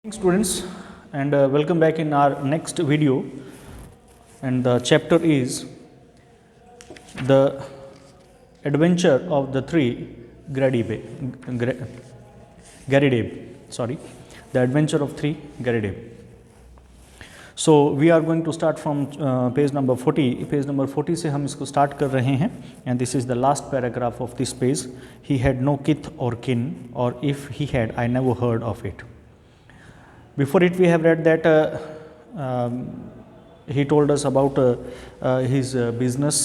Students, and welcome back in our next video, and the chapter is the adventure of the three Garidabe. Sorry, the adventure of three Garidabe. So we are going to start from page number 40. Page number 40 से हम इसको start कर रहे हैं, and this is the last paragraph of this page. He had no kith or kin, or if he had, I never heard of it. Before it we have read that he told us about his business.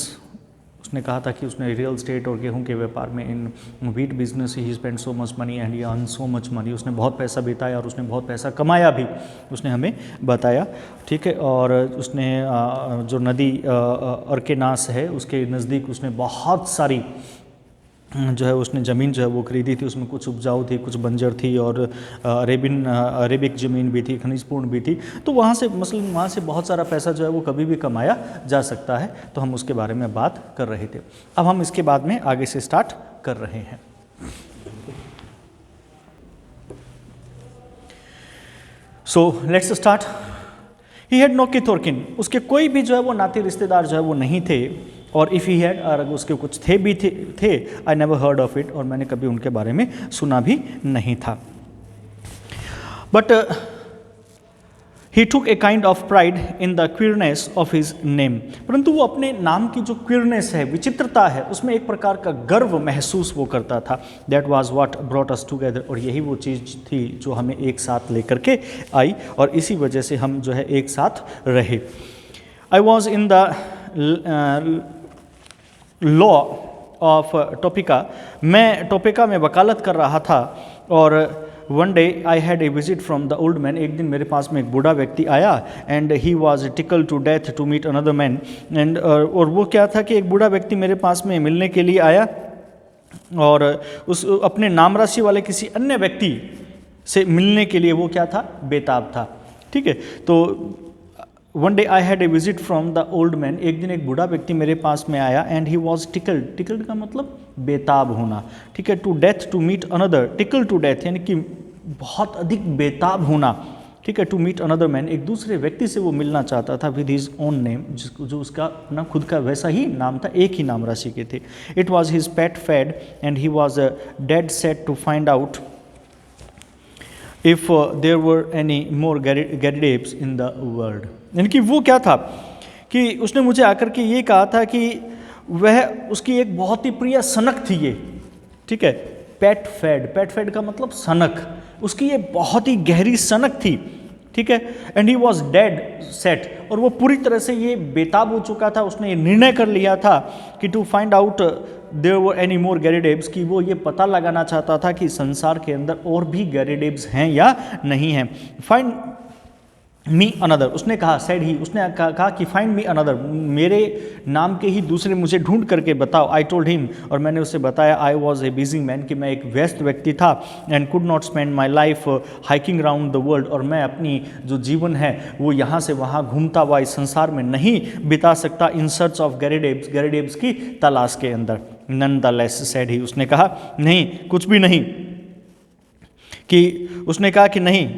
उसने कहा था कि उसने real estate और गेहूं के व्यापार में इन wheat business he spend so much money and he earn so much money. उसने बहुत पैसा बिताया और उसने बहुत पैसा कमाया भी, उसने हमें बताया. ठीक है. और उसने जो नदी अर्केनास है उसके नज़दीक उसने बहुत सारी जो है उसने ज़मीन जो है वो खरीदी थी. उसमें कुछ उपजाऊ थी, कुछ बंजर थी, और अरेबिक ज़मीन भी थी, खनिजपूर्ण भी थी. तो वहाँ से मसलन वहाँ से बहुत सारा पैसा जो है वो कभी भी कमाया जा सकता है. तो हम उसके बारे में बात कर रहे थे. अब हम इसके बाद में आगे से स्टार्ट कर रहे हैं. So let's start. He had no kith और किन. उसके कोई भी जो है वो नाते रिश्तेदार जो है वो नहीं थे. और इफ़ ही हैड, और उसके कुछ थे I never heard of it, और मैंने कभी उनके बारे में सुना भी नहीं था. But he took a kind of pride in the queerness of his name. परंतु वो अपने नाम की जो क्वियरनेस है, विचित्रता है, उसमें एक प्रकार का गर्व महसूस वो करता था. That was what brought us together. और यही वो चीज़ थी जो हमें एक साथ लेकर के आई, और इसी वजह से हम जो है एक साथ रहे. I was in the law of Topeka. मैं टोपिका में वकालत कर रहा था. और one day I had a visit from the old man. एक दिन मेरे पास में एक बूढ़ा व्यक्ति आया. And he was tickle to death to meet another man. And और वो क्या था कि एक बूढ़ा व्यक्ति मेरे पास में मिलने के लिए आया, और उस अपने नाम राशि वाले किसी अन्य व्यक्ति से मिलने के लिए वो क्या था, बेताब था. ठीक है. तो one day I had a visit from the old man. एक दिन एक बूढ़ा व्यक्ति मेरे पास में आया. एंड ही वॉज टिकल्ड का मतलब बेताब होना. ठीक है. To death to meet another. Tickle to death यानी कि बहुत अधिक बेताब होना. ठीक है. टू मीट अनदर मैन, एक दूसरे व्यक्ति से वो मिलना चाहता था. विद हिज ओन नेम, जो उसका अपना खुद का वैसा ही नाम था, एक ही नाम राशि के थे. It was his pet fad and he was dead set to find out if there were any more Garridebs in the world. यानी कि वो क्या था कि उसने मुझे आकर के ये कहा था कि वह उसकी एक बहुत ही प्रिय सनक थी ये. ठीक है. पेट फैड का मतलब सनक. उसकी ये बहुत ही गहरी सनक थी. ठीक है. And he was dead set, और वो पूरी तरह से ये बेताब हो चुका था. उसने ये निर्णय कर लिया था कि to find out there were any more Garridebs, कि वो ये पता लगाना चाहता था कि संसार के अंदर और भी गैरिडेब्स हैं या नहीं हैं. फाइंड मी अनदर, उसने कहा, सेड ही, उसने कहा कि फाइंड मी अनदर, मेरे नाम के ही दूसरे मुझे ढूंढ करके बताओ. आई टोल्ड हिम, और मैंने उसे बताया, I was a busy man, कि मैं एक व्यस्त व्यक्ति था. And could not spend my life hiking round the world, और मैं अपनी जो जीवन है वो यहाँ से वहाँ घूमता हुआ इस संसार में नहीं बिता सकता. इन सर्च ऑफ गैरिडेब्स की तलाश के अंदर. Nonetheless, said he, उसने कहा नहीं, कुछ भी नहीं. कि उसने कहा कि नहीं,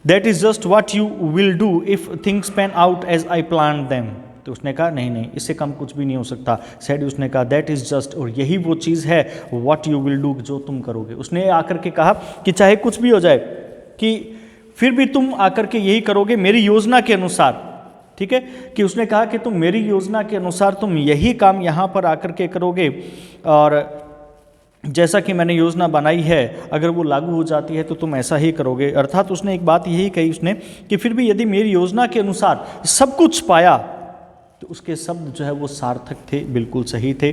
that is just what you will do if things pan out as I plan them. तो उसने कहा नहीं, इससे कम कुछ भी नहीं हो सकता. सेड, उसने कहा दैट इज जस्ट, और यही वो चीज़ है, व्हाट यू विल डू, जो तुम करोगे. उसने आकर के कहा कि चाहे कुछ भी हो जाए, कि फिर भी तुम आकर के यही करोगे मेरी योजना के अनुसार. ठीक है. कि उसने कहा कि तुम मेरी योजना के अनुसार तुम यही काम यहाँ पर आकर के करोगे, और जैसा कि मैंने योजना बनाई है अगर वो लागू हो जाती है तो तुम ऐसा ही करोगे. अर्थात उसने एक बात यही कही उसने कि फिर भी यदि मेरी योजना के अनुसार सब कुछ पाया तो उसके शब्द जो है वो सार्थक थे, बिल्कुल सही थे.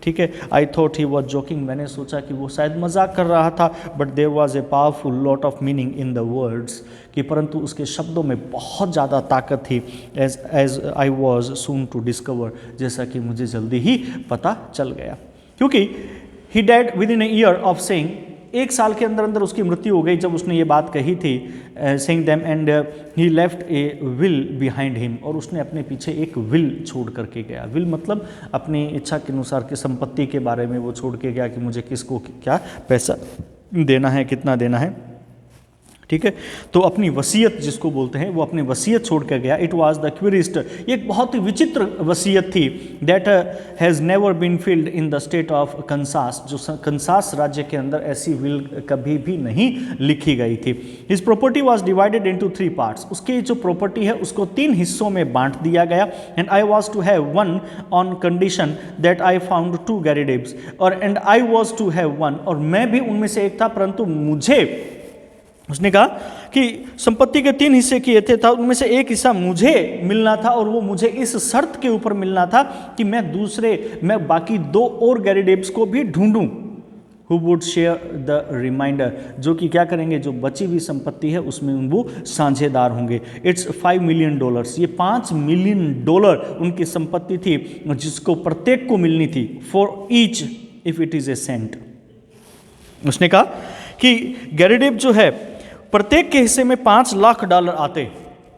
ठीक है. I thought he was joking, मैंने सोचा कि वो शायद मजाक कर रहा था. But there was a powerful lot of meaning in the words, कि परंतु उसके शब्दों में बहुत ज़्यादा ताकत थी. As I was soon to discover, जैसा कि मुझे जल्दी ही पता चल गया. क्योंकि he dead within a year of saying, एक साल के अंदर अंदर उसकी मृत्यु हो गई जब उसने ये बात कही थी. Saying them, and he left A will behind him, और उसने अपने पीछे एक विल छोड़ करके गया. विल मतलब अपनी इच्छा के अनुसार की संपत्ति के बारे में वो छोड़ के गया कि मुझे किसको क्या पैसा देना है, कितना देना है, ठीक है। तो अपनी वसीयत जिसको बोलते हैं, वो अपनी वसीयत छोड़ कर गया। इट वाज द क्यूरियस्ट, ये एक बहुत ही विचित्र वसीयत थी, that has never been filled in the state of Kansas, जो कंसास राज्य के अंदर ऐसी विल कभी भी नहीं लिखी गई थी। His property was divided into 3 parts, उसकी जो प्रॉपर्टी है उसको 3 हिस्सों में बांट दिया गया। And I was to have one on condition that I found 2 Garridebs, और and I was to have one, और मैं भी उनमें से एक था, परंतु मुझे, उसने कहा कि संपत्ति के 3 हिस्से किए थे, था उनमें से एक हिस्सा मुझे मिलना था, और वो मुझे इस शर्त के ऊपर मिलना था कि मैं बाकी 2 और गैरिडेब्स को भी ढूंढूं, who would share the reminder, जो कि क्या करेंगे, जो बची हुई संपत्ति है उसमें वो साझेदार होंगे। इट्स $5 मिलियन, ये $5 मिलियन उनकी संपत्ति थी, जिसको प्रत्येक को मिलनी थी, for each if it is a cent. उसने कहा कि गैरिडेब जो है प्रत्येक के हिस्से में $5 लाख आते,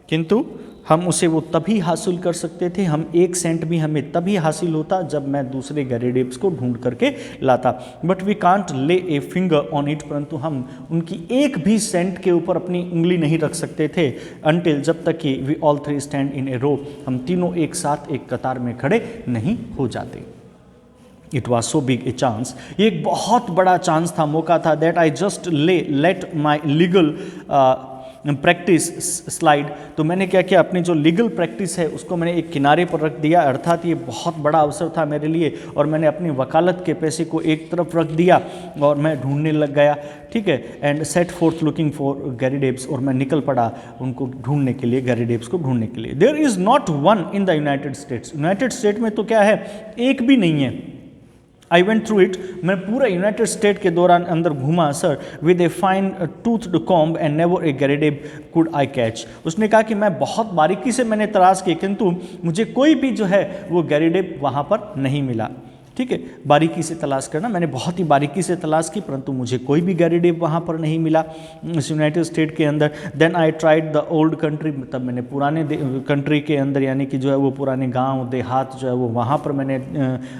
किंतु हम उसे वो तभी हासिल कर सकते थे, हम 1 सेंट भी हमें तभी हासिल होता जब मैं दूसरे गैरिडेब्स को ढूंढ करके लाता। बट वी कांट ले ए फिंगर ऑन इट, परंतु हम उनकी 1 भी सेंट के ऊपर अपनी उंगली नहीं रख सकते थे, अनटिल, जब तक कि वी ऑल 3 स्टैंड इन ए रो, हम तीनों एक साथ एक कतार में खड़े नहीं हो जाते। It was so big a chance, ये एक बहुत बड़ा चांस था, मौका था, that I just let my legal practice slide. तो मैंने क्या किया, अपनी जो लीगल प्रैक्टिस है उसको मैंने एक किनारे पर रख दिया, अर्थात ये बहुत बड़ा अवसर था मेरे लिए, और मैंने अपनी वकालत के पैसे को एक तरफ रख दिया और मैं ढूंढने लग गया, ठीक है। And set forth looking for Garridebs, और मैं निकल पड़ा उनको ढूंढने के लिए, गैरिडेब्स को ढूंढने के लिए। There is not one in the United States, United State में तो क्या है, एक भी नहीं है। आई वेंट थ्रू इट, मैं पूरा यूनाइटेड स्टेट के दौरान अंदर घूमा sir, with a fine toothed comb and never a Garrideb could I catch. उसने कहा कि मैं बहुत बारीकी से मैंने तलाश की, किंतु मुझे कोई भी जो है वो गैरिडेब वहाँ पर नहीं मिला, ठीक है। बारीकी से तलाश करना, मैंने बहुत ही बारीकी से तलाश की, परंतु मुझे कोई भी गैरिडेब वहाँ पर नहीं मिला इस यूनाइटेड स्टेट के अंदर। Then I tried the old country, तब मैंने पुराने कंट्री के अंदर, यानी कि जो है वो पुराने गांव देहात जो है वो वहाँ पर मैंने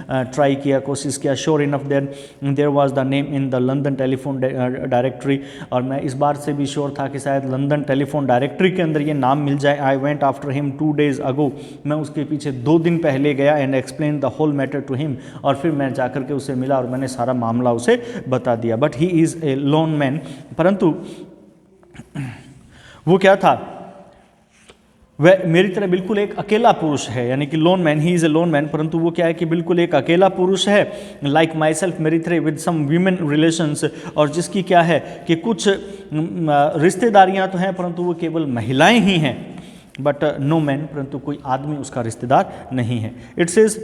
ट्राई किया, कोशिश किया। Sure enough there was the name in the London telephone directory, और मैं इस बार से भी श्योर था कि शायद लंदन टेलीफोन डायरेक्टरी के अंदर ये नाम मिल जाए। I went after him 2 days ago, मैं उसके पीछे 2 दिन पहले गया, and explain the whole matter to him, और फिर मैं जाकर के उसे मिला और मैंने सारा मामला उसे बता दिया। But he is a loan man, परंतु वो क्या था, वह मेरी तरह बिल्कुल एक अकेला पुरुष है, यानी कि loan man, he is a loan man, परंतु वो क्या है कि बिल्कुल एक अकेला पुरुष है, लाइक माई सेल्फ, मेरी तरह, विद सम वीमेन रिलेशंस, और जिसकी क्या है कि कुछ रिश्तेदारियां तो हैं, परंतु वो केवल महिलाएं ही हैं, बट नो मैन, परंतु कोई आदमी उसका रिश्तेदार नहीं है। It says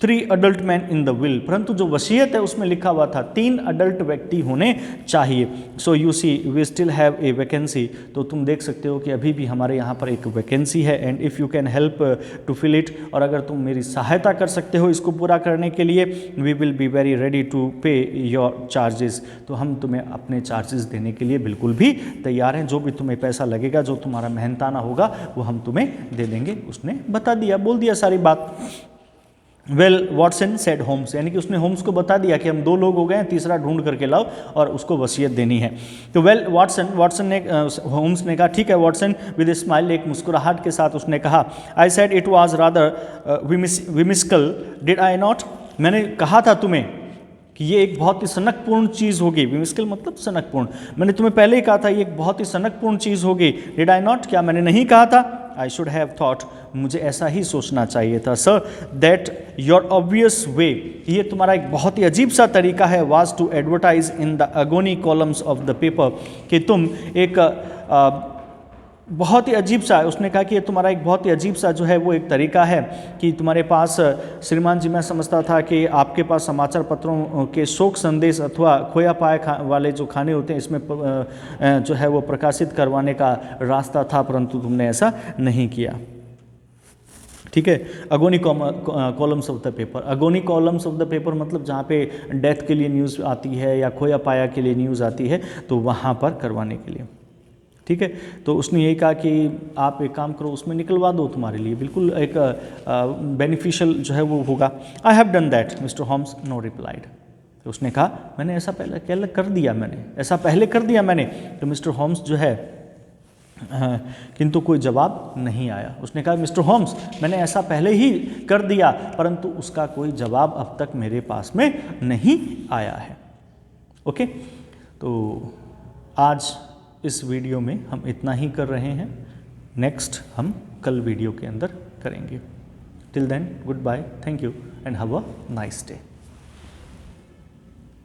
3 adult men in the will, परंतु जो वसीयत है उसमें लिखा हुआ था 3 अडल्ट व्यक्ति होने चाहिए। So you see we still have a vacancy, तो तुम देख सकते हो कि अभी भी हमारे यहाँ पर एक वैकेंसी है। And if you can help to fill it, और अगर तुम मेरी सहायता कर सकते हो इसको पूरा करने के लिए, we will be very ready to pay your charges, तो हम तुम्हें अपने चार्जेस देने के लिए बिल्कुल भी तैयार हैं। जो भी तुम्हें पैसा लगेगा, जो तुम्हारा मेहनताना होगा, वो हम तुम्हें दे देंगे। उसने बता दिया, बोल दिया सारी बात। वेल वॉटसन सेड होम्स, यानी कि उसने होम्स को बता दिया कि हम 2 लोग हो गए हैं, तीसरा ढूंढ करके लाओ और उसको वसीयत देनी है। तो वेल वॉटसन ने, होम्स ने कहा ठीक है वॉटसन, विद ए स्माइल, एक मुस्कुराहट के साथ उसने कहा, I said it was rather whimsical did I not, मैंने कहा था तुम्हें कि ये एक बहुत ही सनकपूर्ण चीज़ होगी। विमिस्कल मतलब सनकपूर्ण, मैंने तुम्हें पहले ही कहा था ये एक बहुत ही सनकपूर्ण चीज़ होगी। डिड आई नॉट, क्या मैंने नहीं कहा था? आई शुड हैव थॉट, मुझे ऐसा ही सोचना चाहिए था। Sir that your obvious way, ये तुम्हारा एक बहुत ही अजीब सा तरीका है, was to advertise in the agony columns of the paper, कि तुम एक बहुत ही अजीब सा, उसने कहा कि ये तुम्हारा एक बहुत ही अजीब सा जो है वो एक तरीका है कि तुम्हारे पास, श्रीमान जी मैं समझता था कि आपके पास समाचार पत्रों के शोक संदेश अथवा खोया पाया वाले जो खाने होते हैं इसमें जो है वो प्रकाशित करवाने का रास्ता था, परंतु तुमने ऐसा नहीं किया। ठीक है, agony columns of the paper, agony columns of the paper मतलब जहाँ पे डेथ के लिए न्यूज़ आती है या खोया पाया के लिए न्यूज़ आती है, तो वहाँ पर करवाने के लिए। ठीक है, तो उसने यही कहा कि आप एक काम करो, उसमें निकलवा दो, तुम्हारे लिए बिल्कुल एक बेनिफिशियल जो है वो होगा। I have done that mister Holmes, no replied. तो उसने कहा मैंने ऐसा पहले कर दिया, ऐसा पहले कर दिया मैंने। तो मिस्टर होम्स जो है किंतु कोई जवाब नहीं आया। उसने कहा मिस्टर होम्स मैंने ऐसा पहले ही कर दिया, परंतु उसका कोई जवाब अब तक मेरे पास में नहीं आया है। ओके, तो आज इस वीडियो में हम इतना ही कर रहे हैं, नेक्स्ट हम कल वीडियो के अंदर करेंगे। Till then goodbye, thank you and have a nice day.